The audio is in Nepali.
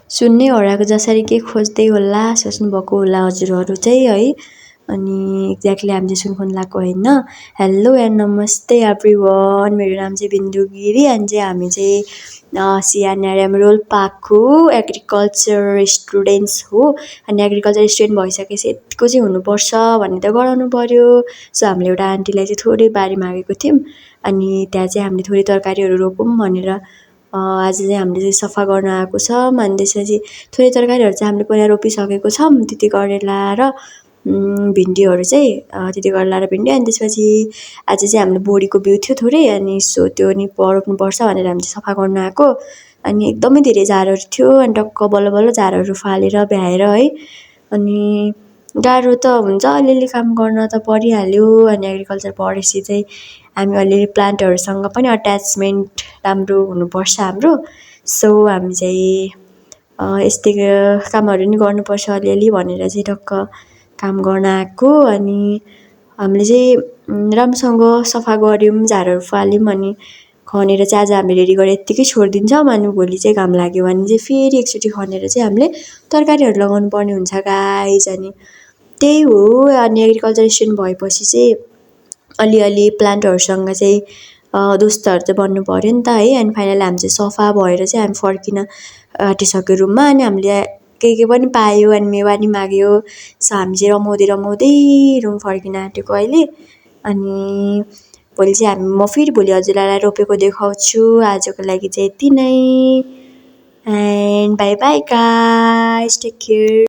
सुन्नै हराएको जसरी के खोज्दै होला सोच्नुभएको होला हजुरहरू चाहिँ है। अनि एक्ज्याक्टली हामी चाहिँ सुनखुनलाको होइन। हेलो एन्ड नमस्ते एभ्रिवान, मेरो नाम चाहिँ बिन्दु गिरी अनि चाहिँ हामी चाहिँ सिएनआरएम रोल्पाको एग्रिकल्चर स्टुडेन्ट्स हो। अनि एग्रिकल्चर स्टुडेन्ट भइसकेपछि यतिको चाहिँ हुनुपर्छ भन्ने त गराउनु पऱ्यो। सो हामीले एउटा आन्टीलाई चाहिँ थोरै बारी मागेको थियौँ अनि त्यहाँ चाहिँ हामीले थोरै तरकारीहरू रोपौँ भनेर आज चाहिँ हामीले चाहिँ सफा गर्न आएको छौँ। अनि त्यसपछि थोरै तरकारीहरू चाहिँ हामीले पहिला रोपिसकेको छौँ, त्यति करेला र भिन्डीहरू चाहिँ त्यति करेला र भिन्डी। अनि त्यसपछि आज चाहिँ हाम्रो बोडीको बिउ थियो थोरै, अनि सो त्यो नि रोप्नुपर्छ भनेर हामी चाहिँ सफा गर्न आएको। अनि एकदमै धेरै झारहरू थियो अनि टक्क बल्ल बल्ल झारहरू फालेर भ्याएर है। अनि गाह्रो त हुन्छ, अलिअलि काम गर्न त परिहाल्यो। अनि एग्रिकल्चर पढेपछि चाहिँ हामी अलिअलि प्लान्टहरूसँग पनि अट्याचमेन्ट राम्रो हुनुपर्छ हाम्रो। सो हामी चाहिँ यस्तै कामहरू नि गर्नुपर्छ अलिअलि भनेर चाहिँ टक्क काम गर्न आएको। अनि हामीले चाहिँ राम्रोसँग सफा गऱ्यौँ, झारहरू फाल्यौँ अनि खनेर चाहिँ आज हामीले रेडी गरेर यत्तिकै छोडिदिन्छौँ। अनि भोलि चाहिँ घाम लाग्यो भने चाहिँ फेरि एकचोटि खनेर चाहिँ हामीले तरकारीहरू लगाउनु पर्ने हुन्छ गाइज। अनि त्यही हो। अनि एग्रिकल्चर स्टुडेन्ट भएपछि चाहिँ अलिअलि प्लान्टहरूसँग चाहिँ दोस्तहरू चाहिँ बन्नु पऱ्यो नि त है। अनि फाइनली हामी चाहिँ सफा भएर चाहिँ हामी फर्किन आँटिसक्यो रुममा। अनि हामीले के पनि पायो अनि मेवा नि माग्यो। सो हामी चाहिँ रमाउँदै रमाउँदै रुम फर्किन आँटेको अहिले। अनि भोलि चाहिँ म फेरि भोलि हजुरलाई रोपेको देखाउँछु। आजको लागि चाहिँ यति नै and bye bye guys, take care.